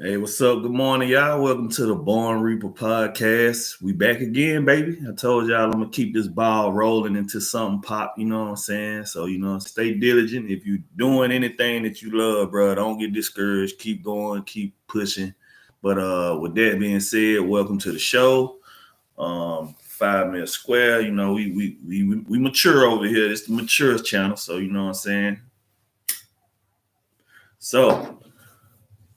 Hey, what's up? Good morning, y'all. Welcome to the Born Reaper podcast. We back again, baby. I told y'all I'm gonna keep this ball rolling until something pop, you know what I'm saying? So, stay diligent. If you're doing anything that you love, bro, don't get discouraged. Keep going, keep pushing. But with that being said, welcome to the show. 5 minute square. We mature over here. It's the mature channel, so you know what I'm saying. So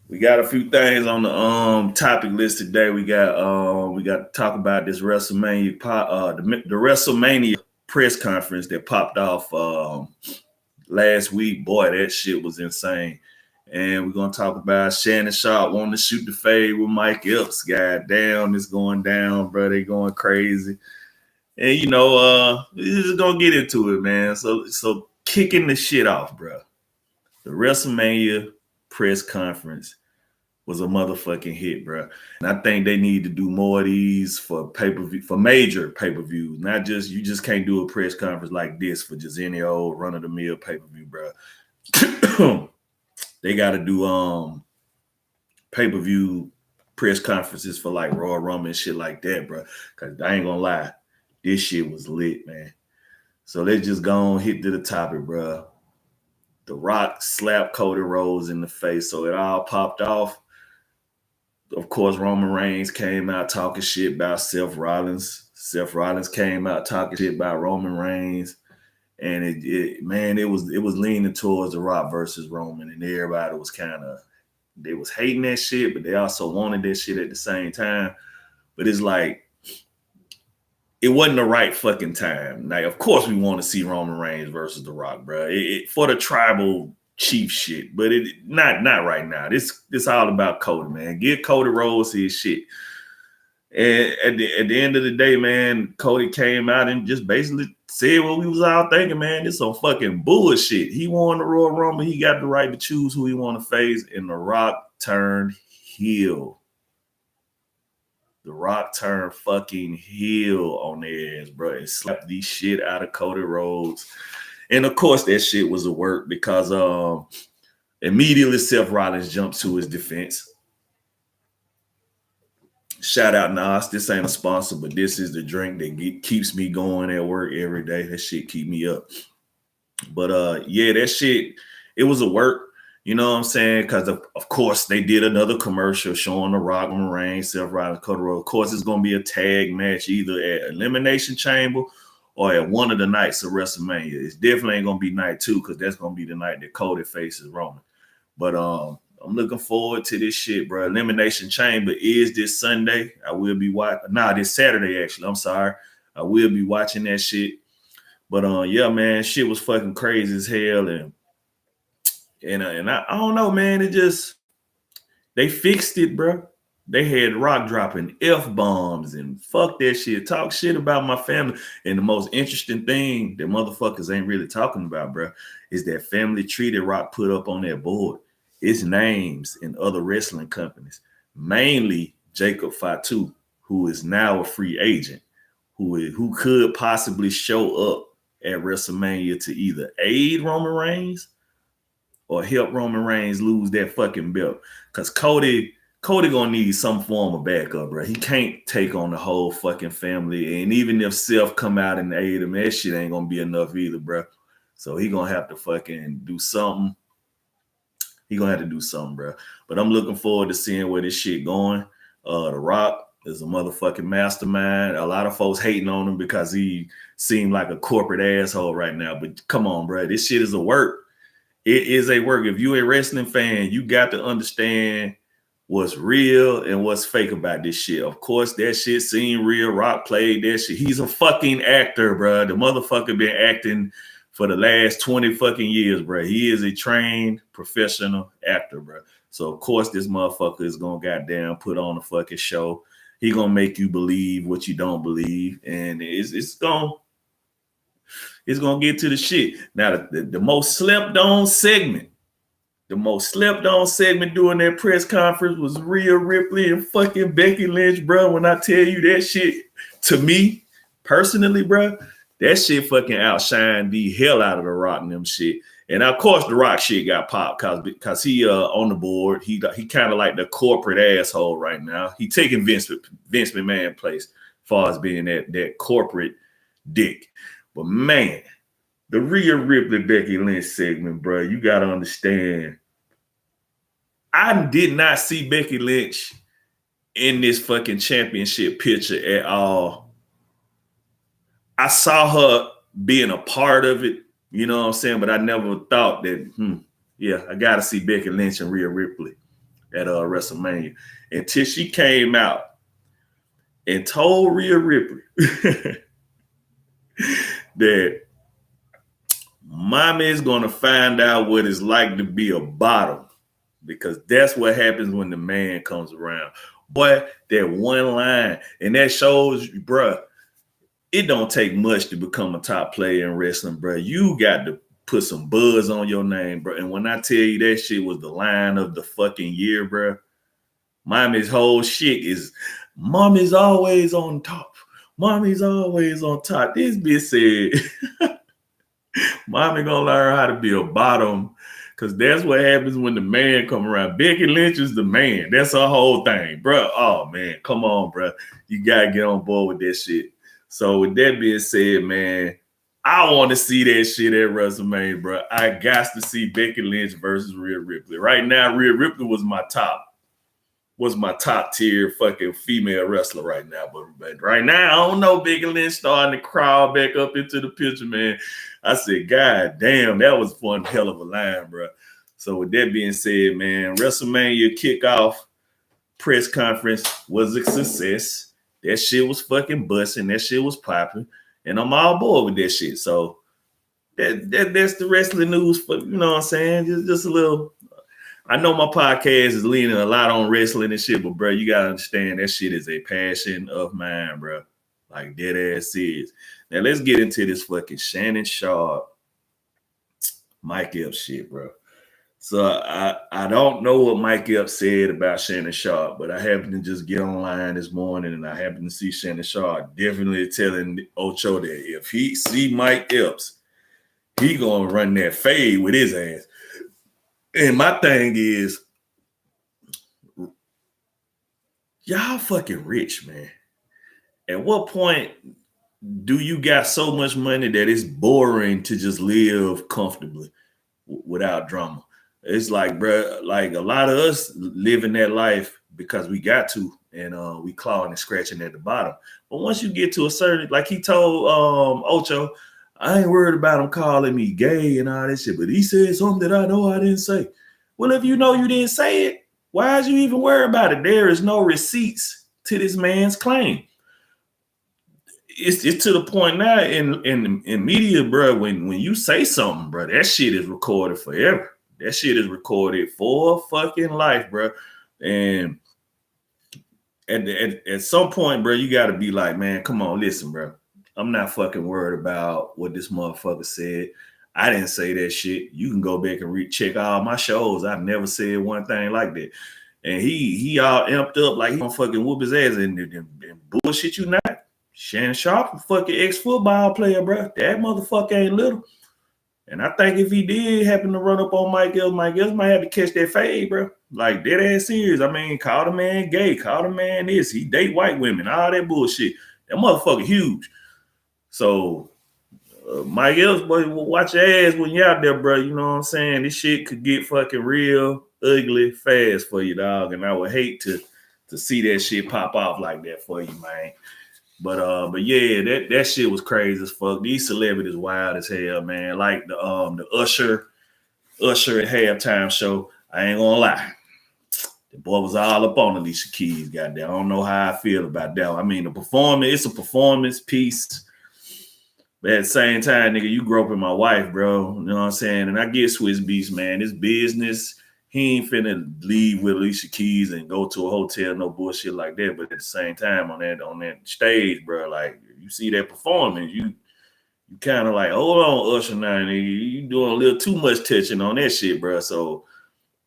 we got a few things on the topic list today. We got to talk about this WrestleMania the WrestleMania press conference that popped off last week. Boy, that shit was insane. And we're gonna talk about Shannon Sharpe wanting to shoot the fade with Mike Epps. God damn, it's going down, bro. They going crazy. And we're just gonna get into it, man. So kicking the shit off, bro. The WrestleMania press conference was a motherfucking hit, bro. And I think they need to do more of these for pay-per-view, for major pay-per-views. Not just, you just can't do a press conference like this for just any old run-of-the-mill pay-per-view, bro. They got to do pay-per-view press conferences for like Royal Rumble and shit like that, bro. Because I ain't gonna lie, this shit was lit, man. So let's just go on, hit to the topic, bro. The Rock slapped Cody Rhodes in the face, so it all popped off. Of course, Roman Reigns came out talking shit about Seth Rollins. Seth Rollins came out talking shit about Roman Reigns, and it was leaning towards The Rock versus Roman, and everybody was they was hating that shit, but they also wanted that shit at the same time. But it's like, it wasn't the right fucking time. Now, of course, we want to see Roman Reigns versus The Rock, bro. For the tribal chief shit, but it not right now. This all about Cody, man. Give Cody Rhodes his shit. And at the end of the day, man, Cody came out and just basically said what we was all thinking, man. This some fucking bullshit. He won the Royal Rumble. He got the right to choose who he want to face, and The Rock turned heel. The Rock turned fucking heel on their ass, bro, and slapped the shit out of Cody Rhodes. And of course, that shit was a work because immediately Seth Rollins jumped to his defense. Shout out Nas. This ain't a sponsor, but this is the drink that keeps me going at work every day. That shit keep me up. But yeah, that shit, it was a work. You know what I'm saying? Because of course they did another commercial showing The Rock, Roman Reigns, Seth Rollins, Cody Rhodes. Of course, it's gonna be a tag match either at Elimination Chamber or at one of the nights of WrestleMania. It's definitely ain't gonna be night 2 because that's gonna be the night that Cody faces Roman. But I'm looking forward to this shit, bro. Elimination Chamber is this Sunday. I will be watching. This Saturday actually. I'm sorry. I will be watching that shit. But yeah, man, shit was fucking crazy as hell, and I don't know, man. They fixed it, bro. They had Rock dropping F-bombs and fuck that shit. Talk shit about my family. And the most interesting thing that motherfuckers ain't really talking about, bro, is that family tree that Rock put up on that board. It's names in other wrestling companies, mainly Jacob Fatu, who is now a free agent, who could possibly show up at WrestleMania to either aid Roman Reigns or help Roman Reigns lose that fucking belt. Because Cody gonna need some form of backup, bro. He can't take on the whole fucking family. And even if Seth come out and aid him, that shit ain't gonna be enough either, bro. So he gonna have to fucking do something. He gonna have to do something, bro. But I'm looking forward to seeing where this shit going. The Rock is a motherfucking mastermind. A lot of folks hating on him because he seemed like a corporate asshole right now. But come on, bro. This shit is a work. It is a work. If you're a wrestling fan, you got to understand what's real and what's fake about this shit. Of course, that shit seemed real. Rock played that shit. He's a fucking actor, bro. The motherfucker been acting for the last 20 fucking years, bro. He is a trained professional actor, bro. So, of course, this motherfucker is going to goddamn put on a fucking show. He going to make you believe what you don't believe. And it's going to get to the shit. Now, the most slept on segment during that press conference was Rhea Ripley and fucking Becky Lynch, bro. When I tell you that shit, to me, personally, bro, that shit fucking outshined the hell out of The Rock and them shit. And of course, the Rock shit got popped because he on the board. He kind of like the corporate asshole right now. He taking Vince McMahon place as far as being that corporate dick. But man, the Rhea Ripley Becky Lynch segment, bro, you gotta understand. I did not see Becky Lynch in this fucking championship picture at all. I saw her being a part of it, you know what I'm saying? But I never thought that, I got to see Becky Lynch and Rhea Ripley at WrestleMania. Until she came out and told Rhea Ripley that mommy is going to find out what it's like to be a bottom, because that's what happens when the man comes around. But that one line, and that shows you, bruh, it don't take much to become a top player in wrestling, bruh. You got to put some buzz on your name, bruh. And when I tell you that shit was the line of the fucking year, bruh, mommy's whole shit is, mommy's always on top. Mommy's always on top. This bitch said, mommy gonna learn how to be a bottom, because that's what happens when the man come around. Becky Lynch is the man. That's her whole thing, bro. Oh, man, come on, bro. You got to get on board with that shit. So with that being said, man, I want to see that shit at WrestleMania, bro. I got to see Becky Lynch versus Rhea Ripley. Right now, Rhea Ripley was my top tier fucking female wrestler right now. But right now, I don't know, Becky Lynch starting to crawl back up into the picture, man. I said, God damn, that was one hell of a line, bro. So with that being said, man, WrestleMania kickoff press conference was a success. That shit was fucking busting. That shit was popping. And I'm all aboard with that shit. So that's the wrestling news for, you know what I'm saying? Just a little. I know my podcast is leaning a lot on wrestling and shit, but bro, you gotta understand that shit is a passion of mine, bro. Like dead ass serious. Now let's get into this fucking Shannon Sharpe, Mike Epps shit, bro. So I don't know what Mike Epps said about Shannon Sharpe, but I happened to just get online this morning and I happened to see Shannon Sharpe definitely telling Ocho that if he see Mike Epps, he gonna run that fade with his ass. And my thing is, y'all fucking rich, man. At what point do you got so much money that it's boring to just live comfortably without drama? It's like, bro, like a lot of us living that life because we got to, and we clawing and scratching at the bottom. But once you get to a certain, like he told Ocho, I ain't worried about him calling me gay and all that shit, but he said something that I know I didn't say. Well, if you know you didn't say it, why is you even worried about it? There is no receipts to this man's claim. It's to the point now in media, bro, when you say something, bro, that shit is recorded forever. That shit is recorded for fucking life, bro. And at some point, bro, you got to be like, man, come on, listen, bro. I'm not fucking worried about what this motherfucker said. I didn't say that shit. You can go back and recheck all my shows. I've never said one thing like that. And he all amped up like he gonna fucking whoop his ass and bullshit you not. Shannon Sharpe, fucking ex-football player, bro. That motherfucker ain't little. And I think if he did happen to run up on Mike Epps might have to catch that fade, bro. Like dead ass serious. I mean, call the man gay, call the man this. He date white women, all that bullshit. That motherfucker huge. So Mike Epps, boy, watch your ass when you're out there, bro. You know what I'm saying? This shit could get fucking real ugly fast for you, dog. And I would hate to see that shit pop off like that for you, man. But yeah, that shit was crazy as fuck. These celebrities wild as hell, man. Like the Usher at halftime show. I ain't gonna lie. The boy was all up on Alicia Keys, goddamn. I don't know how I feel about that. I mean, it's a performance piece. But at the same time, nigga, you grew up with my wife, bro. You know what I'm saying? And I get Swiss Beats, man. It's business. He ain't finna leave with Alicia Keys and go to a hotel, no bullshit like that. But at the same time, on that stage, bro, like you see that performance, you kind of like, hold on, Usher, now, nigga, you doing a little too much touching on that shit, bro. So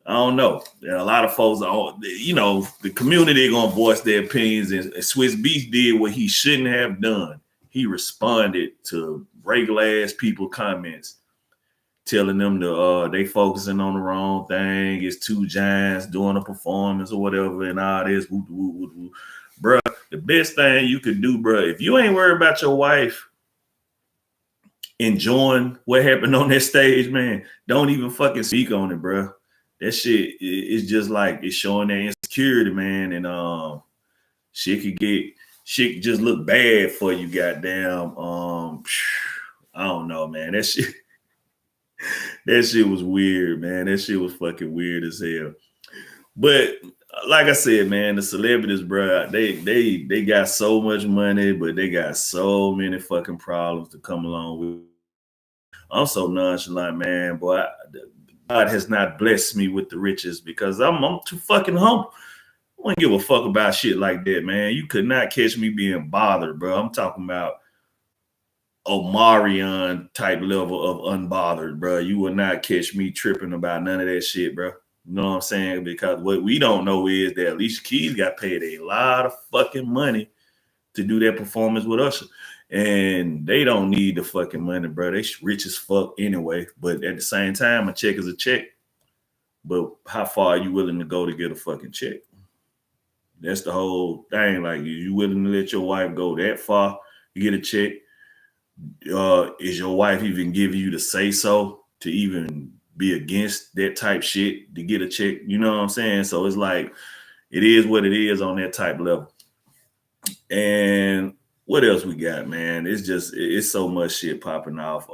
I don't know. There are a lot of folks, you know, the community gonna voice their opinions, and Swiss Beats did what he shouldn't have done. He responded to regular ass people comments telling them to they focusing on the wrong thing. It's two giants doing a performance or whatever, and all this. Bruh, the best thing you could do, bruh, if you ain't worried about your wife enjoying what happened on that stage, man, don't even fucking speak on it, bruh. That shit is just like it's showing that insecurity, man, and shit could just look bad for you, goddamn. I don't know, man. That shit was weird, man. That shit was fucking weird as hell. But like I said, man, the celebrities, bro, they got so much money, but they got so many fucking problems to come along with. I'm so nonchalant, man. Boy, God has not blessed me with the riches because I'm too fucking humble. I don't give a fuck about shit like that, man. You could not catch me being bothered, bro. I'm talking about Omarion type level of unbothered, bro. You will not catch me tripping about none of that shit, bro. You know what I'm saying? Because what we don't know is that Alicia Keys got paid a lot of fucking money to do that performance with Usher. And they don't need the fucking money, bro. They rich as fuck anyway. But at the same time, a check is a check. But how far are you willing to go to get a fucking check? That's the whole thing. Like, you willing to let your wife go that far to get a check? Is your wife even giving you the say so to even be against that type shit to get a check? You know what I'm saying? So it's like, it is what it is on that type level. And what else we got, man? It's so much shit popping off.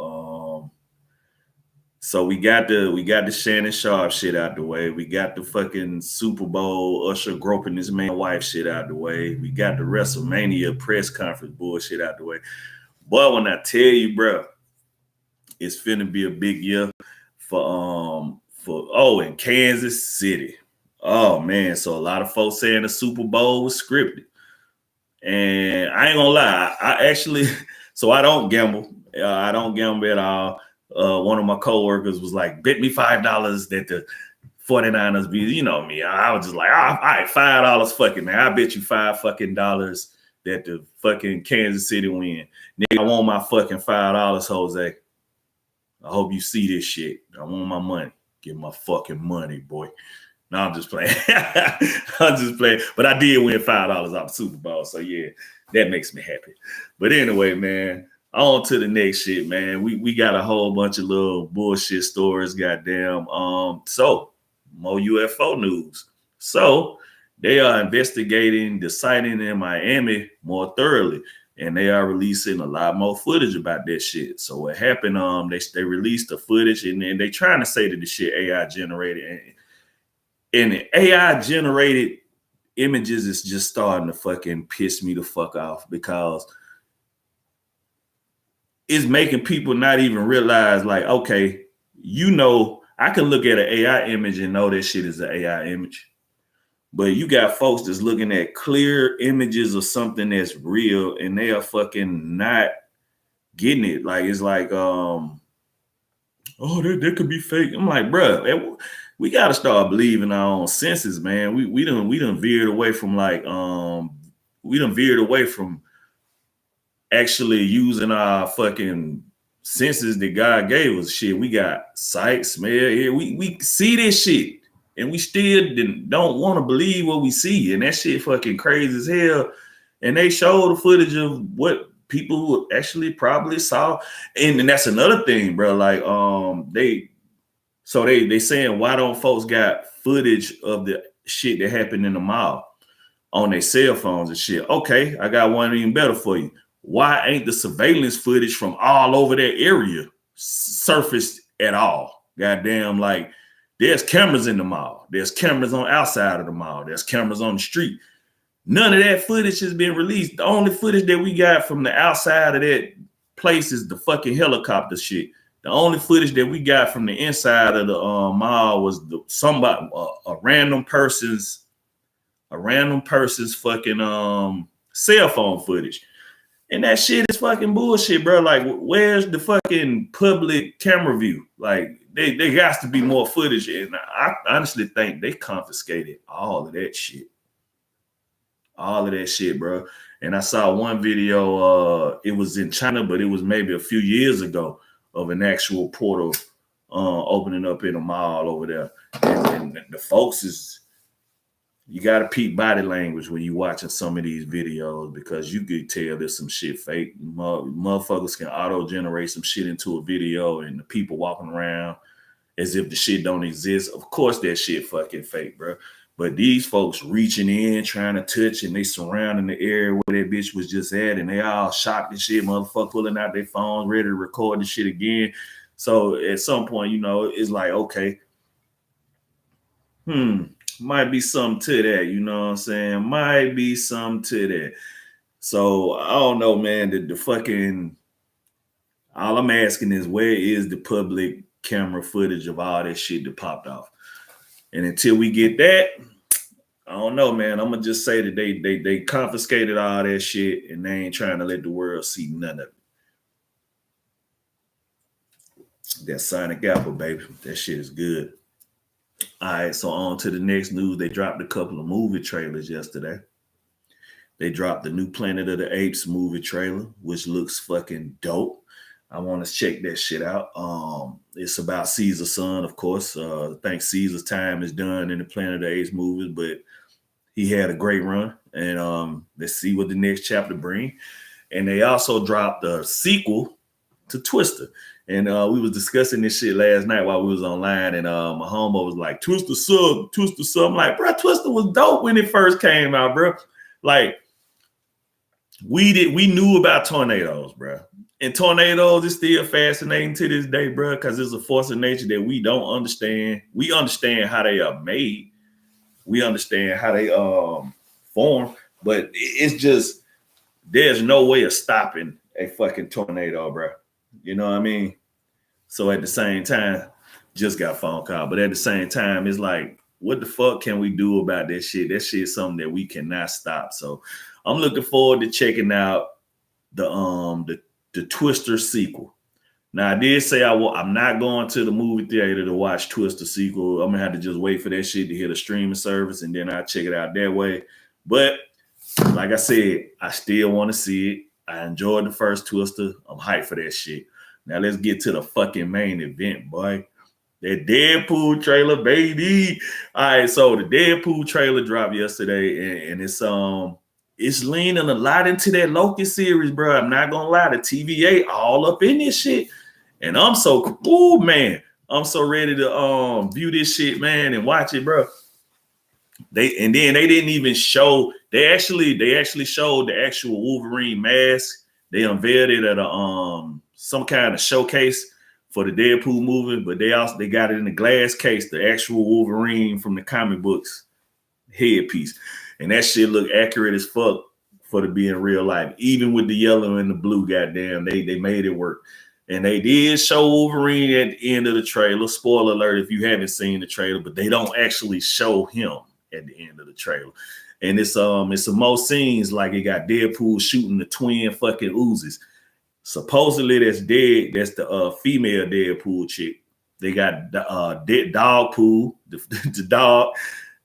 So we got the Shannon Sharpe shit out the way. We got the fucking Super Bowl Usher groping his man wife shit out the way. We got the WrestleMania press conference bullshit out the way. Boy, when I tell you, bro, it's finna be a big year for in Kansas City. Oh man, so a lot of folks saying the Super Bowl was scripted. And I ain't gonna lie, I actually, so I don't gamble. I don't gamble at all. One of my coworkers was like, bet me $5 that the 49ers be, you know me. I was just like, all right, $5 fucking, man. I bet you $5 fucking dollars that the fucking Kansas City win. Nigga, I want my fucking $5, Jose. I hope you see this shit. I want my money. Get my fucking money, boy. No, I'm just playing. I'm just playing. But I did win $5 off the Super Bowl. So yeah, that makes me happy. But anyway, man, on to the next shit, man. We got a whole bunch of little bullshit stories, goddamn. So more UFO news. So they are investigating the sighting in Miami more thoroughly, and they are releasing a lot more footage about that shit. So what happened? They released the footage, and then they trying to say that the shit AI generated, and AI generated images is just starting to fucking piss me the fuck off, because it's making people not even realize, like, okay, you know, I can look at an AI image and know that shit is an AI image. But you got folks that's looking at clear images of something that's real, and they are fucking not getting it. Like, it's like, oh, that could be fake. I'm like, bro, we got to start believing our own senses, man. We done veered away from actually using our fucking senses that God gave us. Shit, we got sight, smell, ear. We see this shit, and we still don't want to believe what we see, and that shit fucking crazy as hell. And they show the footage of what people actually probably saw, and that's another thing, bro. Like, they saying, why don't folks got footage of the shit that happened in the mall on their cell phones and shit? Okay, I got one even better for you. Why ain't the surveillance footage from all over that area surfaced at all? Goddamn, like, there's cameras in the mall. There's cameras on outside of the mall. There's cameras on the street. None of that footage has been released. The only footage that we got from the outside of that place is the fucking helicopter shit. The only footage that we got from the inside of the mall was a random person's fucking cell phone footage. And that shit is fucking bullshit, bro. Like, where's the fucking public camera view? Like, there has to be more footage. And I honestly think they confiscated all of that shit. All of that shit, bro. And I saw one video, it was in China, but it was maybe a few years ago, of an actual portal opening up in a mall over there. And the folks you got to peep body language when you watching some of these videos, because you could tell there's some shit fake. Motherfuckers can auto-generate some shit into a video, and the people walking around as if the shit don't exist. Of course that shit fucking fake, bro. But these folks reaching in, trying to touch, and they surrounding the area where that bitch was just at, and they all shocked and shit, motherfucker pulling out their phones, ready to record the shit again. So at some point, it's like, okay, might be something to that, you know what I'm saying? Might be something to that. So I don't know, man. The fucking, all I'm asking is, where is the public camera footage of all that shit that popped off? And until we get that, I don't know, man. I'm gonna just say that they confiscated all that shit, and they ain't trying to let the world see none of it. That Sonic Apple, baby. That shit is good. All right, so on to the next news. They dropped a couple of movie trailers yesterday. They dropped the new Planet of the Apes movie trailer, which looks fucking dope. I want to check that shit out. It's about Caesar's son, of course. I think Caesar's time is done in the Planet of the Apes movies, but he had a great run. And let's see what the next chapter bring. And they also dropped a sequel to Twister. And we was discussing this shit last night while we was online, and my homie was like, Twister sub. I'm like, bro, Twister was dope when it first came out, bro. Like, we knew about tornadoes, bro. And tornadoes is still fascinating to this day, bro, because it's a force of nature that we don't understand. We understand how they are made. We understand how they form, but it's just, there's no way of stopping a fucking tornado, bro. You know what I mean? So at the same time, just got a phone call, but at the same time, it's like, what the fuck can we do about that shit? That shit is something that we cannot stop. So I'm looking forward to checking out the Twister sequel. Now, I did say I'm not going to the movie theater to watch Twister sequel. I'm gonna have to just wait for that shit to hit a streaming service, and then I'll check it out that way. But like I said, I still want to see it. I enjoyed the first Twister. I'm hyped for that shit. Now let's get to the fucking main event, boy. That Deadpool trailer, baby. All right, so the Deadpool trailer dropped yesterday, and it's leaning a lot into that Loki series, bro. I'm not gonna lie, the TVA all up in this shit, and I'm so ready to view this shit, man, and watch it, bro. They didn't even show. They actually showed the actual Wolverine mask. They unveiled it at some kind of showcase for the Deadpool movie, but they got it in a glass case, the actual Wolverine from the comic books headpiece, and that shit look accurate as fuck for to be in real life. Even with the yellow and the blue, goddamn, they made it work. And they did show Wolverine at the end of the trailer. Spoiler alert if you haven't seen the trailer, but they don't actually show him at the end of the trailer. And it's some more scenes, like it got Deadpool shooting the twin fucking Uzis. Supposedly that's dead. That's the female Deadpool chick. They got dead dog pool, the dog.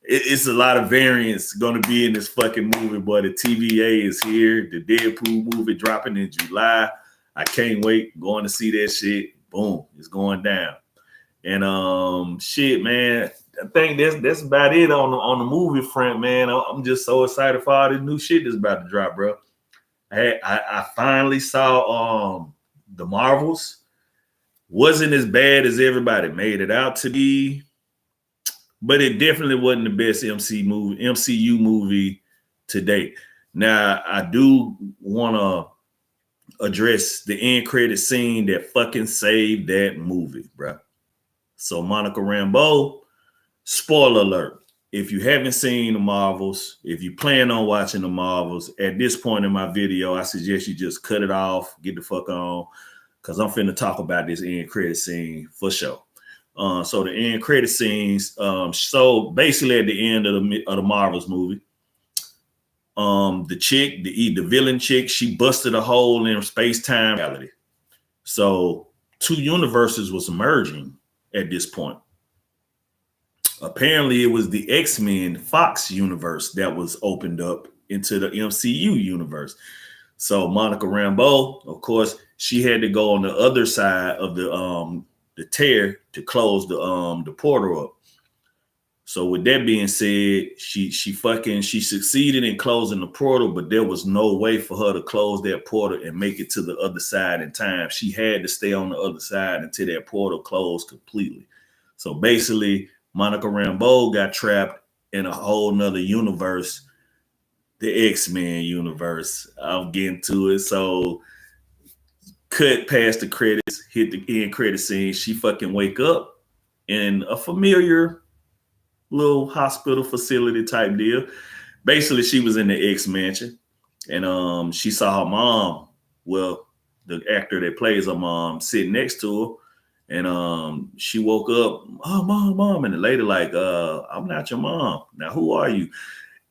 It's a lot of variants going to be in this fucking movie, but the TVA is here. The Deadpool movie dropping in July. I can't wait. Going to see that shit. Boom, it's going down. And shit, man, I think that's about it on the movie front, man. I'm just so excited for all this new shit that's about to drop, bro. I finally saw the Marvels. Wasn't as bad as everybody made it out to be, but it definitely wasn't the best MCU movie to date. Now, I do want to address the end credit scene that fucking saved that movie, bro. So Monica Rambeau, spoiler alert. If you haven't seen the Marvels, if you plan on watching the Marvels, at this point in my video, I suggest you just cut it off, get the fuck on, because I'm finna talk about this end credit scene for sure. So the end credit scenes, so basically at the end of the Marvels movie, the chick, the villain chick, she busted a hole in space-time reality. So two universes was merging at this point. Apparently, it was the X-Men Fox universe that was opened up into the MCU universe. So Monica Rambeau, of course, she had to go on the other side of the tear to close the portal up. So with that being said, she succeeded in closing the portal, but there was no way for her to close that portal and make it to the other side in time. She had to stay on the other side until that portal closed completely. So basically, Monica Rambeau got trapped in a whole nother universe, the X-Men universe. I'll get into it. So cut past the credits, hit the end credit scene. She fucking wake up in a familiar little hospital facility type deal. Basically, she was in the X mansion, and she saw her mom. Well, the actor that plays her mom sitting next to her, and she woke up. Oh, mom, and the lady like, I'm not your mom. Now, who are you?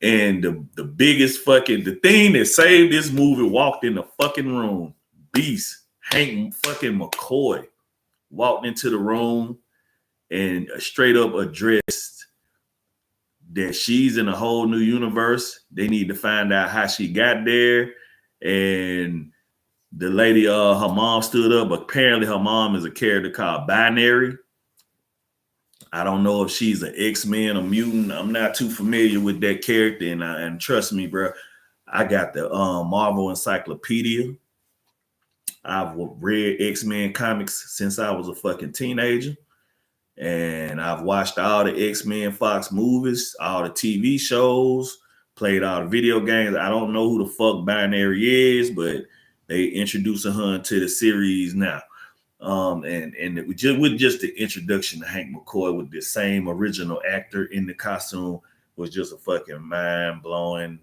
And the biggest the thing that saved this movie walked in the fucking room. Beast Hank fucking McCoy walked into the room and straight up addressed that she's in a whole new universe. They need to find out how she got there. And the lady, her mom stood up. Apparently her mom is a character called Binary. I don't know if she's an X-Men or mutant. I'm not too familiar with that character. And trust me, bro, I got the Marvel Encyclopedia. I've read X-Men comics since I was a fucking teenager. And I've watched all the X-Men Fox movies, all the TV shows, played all the video games. I don't know who the fuck Binary is, but they introducing her into the series now. And with just the introduction to Hank McCoy with the same original actor in the costume was just a fucking mind-blowing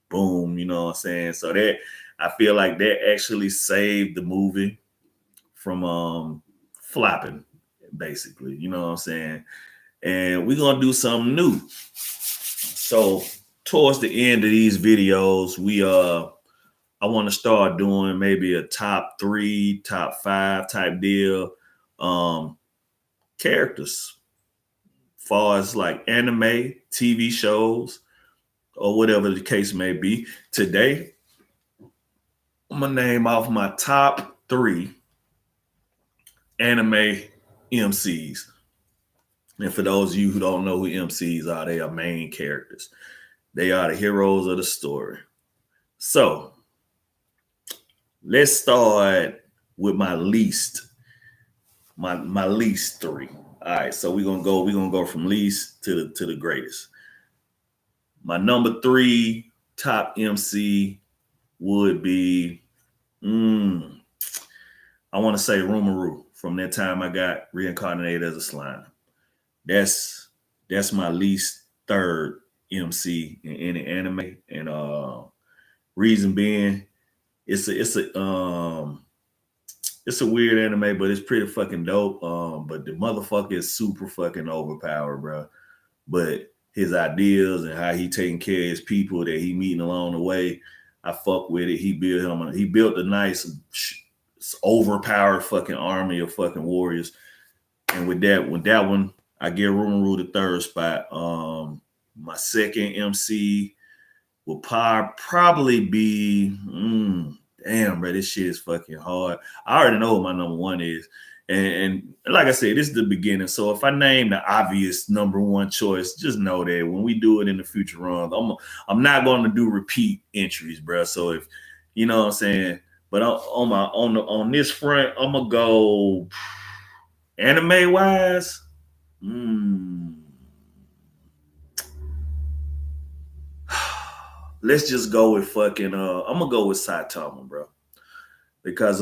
boom, you know what I'm saying? So that, I feel like that actually saved the movie from flopping, basically, you know what I'm saying? And we're gonna do something new. So towards the end of these videos, I want to start doing maybe a top 3, top 5 type deal. Characters, far as like anime, TV shows, or whatever the case may be. Today, I'm gonna name off my top 3 anime MCs. And for those of you who don't know who MCs are, they are main characters. They are the heroes of the story. So let's start with my least 3. All right, so we're gonna go from least to the greatest. My number 3 top MC would be I want to say Roumarou from that time I got reincarnated as a slime. That's my least 3rd MC in any anime, and reason being, it's a weird anime, but it's pretty fucking dope. But the motherfucker is super fucking overpowered, bro. But his ideas and how he taking care of his people that he meeting along the way, I fuck with it. He built a nice overpowered fucking army of fucking warriors. And with that one, I give Roumarou the 3rd spot. My second MC will probably be damn, bro, this shit is fucking hard. I already know what my number 1 is. And like I said, this is the beginning. So if I name the obvious number 1 choice, just know that when we do it in the future runs, I'm not going to do repeat entries, bro. So if you know what I'm saying, but on this front, I'm gonna go anime wise. Let's just go with fucking. I'm gonna go with Saitama, bro. Because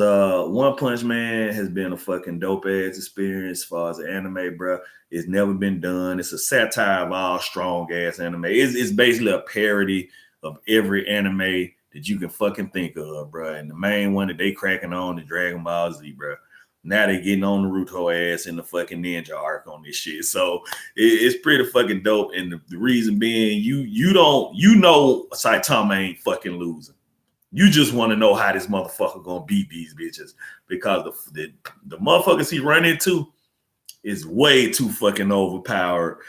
One Punch Man has been a fucking dope ass experience as far as the anime, bro. It's never been done. It's a satire of all strong ass anime. It's basically a parody of every anime that you can fucking think of, bro. And the main one that they cracking on is Dragon Ball Z, bro. Now they getting on Naruto ass in the fucking ninja arc on this shit. So it's pretty fucking dope. And the reason being, you know Saitama ain't fucking losing. You just want to know how this motherfucker gonna beat these bitches, because the motherfuckers he run into is way too fucking overpowered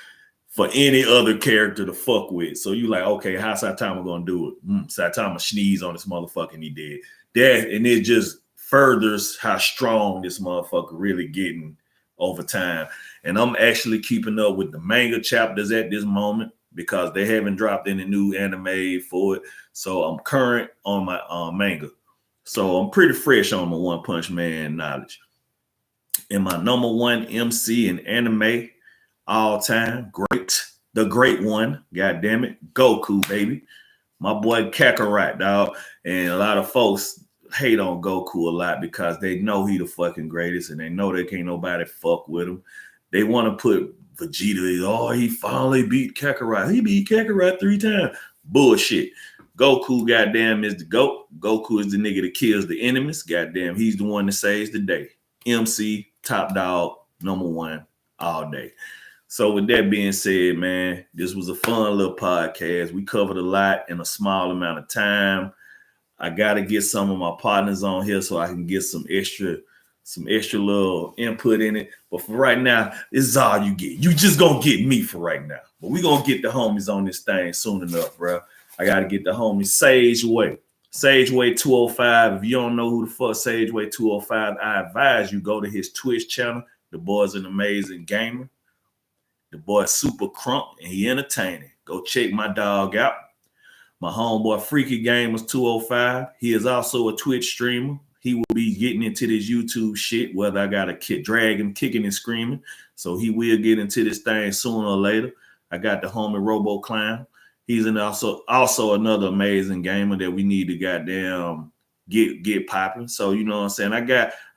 for any other character to fuck with. So you like, okay, how Saitama gonna do it? Saitama sneeze on this motherfucker and he did that, and it just furthers how strong this motherfucker really getting over time. And I'm actually keeping up with the manga chapters at this moment because they haven't dropped any new anime for it. So I'm current on my manga. So I'm pretty fresh on my One Punch Man knowledge. And my number one MC in anime all time, the great one, god damn it, Goku, baby. My boy Kakarot, dog. And a lot of folks hate on Goku a lot because they know he the fucking greatest and they know they can't nobody fuck with him. They want to put Vegeta, oh, he finally beat Kakarot. He beat Kakarot 3 times. Bullshit. Goku, goddamn, is the GOAT. Goku is the nigga that kills the enemies. Goddamn, he's the one that saves the day. MC, top dog, number one, all day. So with that being said, man, this was a fun little podcast. We covered a lot in a small amount of time. I got to get some of my partners on here so I can get some extra little input in it. But for right now, this is all you get. You just gonna get me for right now. But we gonna get the homies on this thing soon enough, bro. I got to get the homie Sageway. Sageway 205. If you don't know who the fuck Sageway 205, I advise you go to his Twitch channel. The boy's an amazing gamer. The boy's super crunk and he entertaining. Go check my dog out. My homeboy Freaky Gamers 205. He is also a Twitch streamer. He will be getting into this YouTube shit, whether I got to drag him kicking and screaming. So he will get into this thing sooner or later. I got the homie Robo Clown. He's also another amazing gamer that we need to goddamn get popping. So you know what I'm saying? I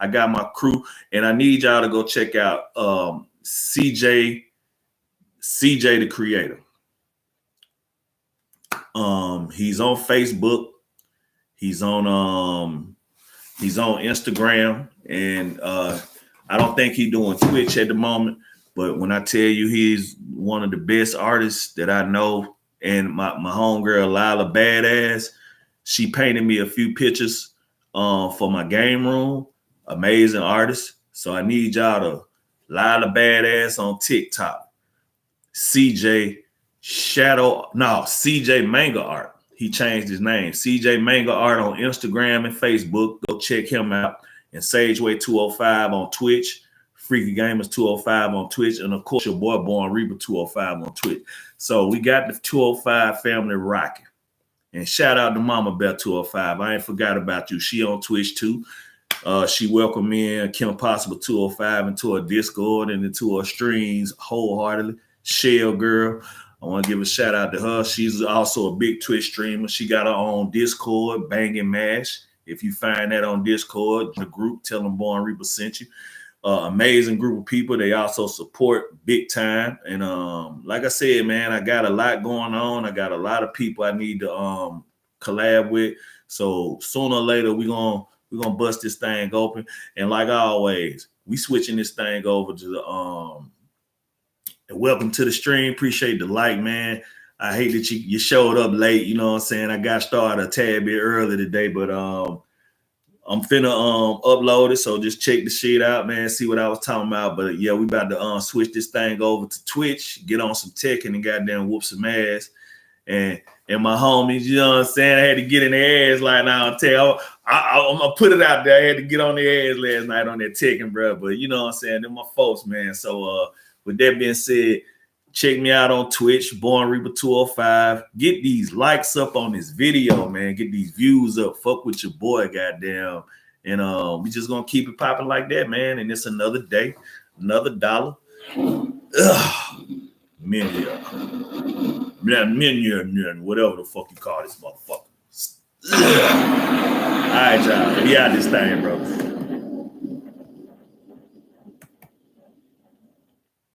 got my crew, and I need y'all to go check out CJ the Creator. He's on Facebook. He's on Instagram, and I don't think he's doing Twitch at the moment. But when I tell you he's one of the best artists that I know. And my homegirl, Lila Badass, she painted me a few pictures for my game room. Amazing artist. So I need y'all to Lila Badass on TikTok. CJ Manga Art. He changed his name. CJ Manga Art on Instagram and Facebook. Go check him out. And Sageway 205 on Twitch. Freaky Gamers 205 on Twitch, and of course your boy bornreepa 205 on Twitch. So we got the 205 family rocking. And shout out to Mama Bear 205. I ain't forgot about you. She on Twitch too. She welcomed me and Kim Possible 205 into her Discord and into her streams wholeheartedly. Shell Girl, I want to give a shout out to her. She's also a big Twitch streamer. She got her own Discord, Bangin' Mash. If you find that on Discord, the group, tell them bornreepa sent you. Amazing group of people. They also support big time. And like I said, man, I got a lot going on. I got a lot of people I need to collab with. So sooner or later, we're gonna bust this thing open. And like always, we switching this thing over to the welcome to the stream. Appreciate the like, man. I hate that you showed up late. You know what I'm saying? I got started a tad bit early today, but I'm finna upload it, so just check the shit out, man. See what I was talking about. But yeah, we about to switch this thing over to Twitch, get on some tech and goddamn whoop some ass. And my homies, you know what I'm saying? I had to get in their ass like now. I'm gonna put it out there. I had to get on their ass last night on that teching, bro. But you know what I'm saying? They're my folks, man. So with that being said, check me out on Twitch, bornreepa 205. Get these likes up on this video, man. Get these views up. Fuck with your boy, goddamn. And we just gonna keep it popping like that, man. And it's another day, another dollar. Menu, whatever the fuck you call this motherfucker. All right, y'all. We out this thing, bro.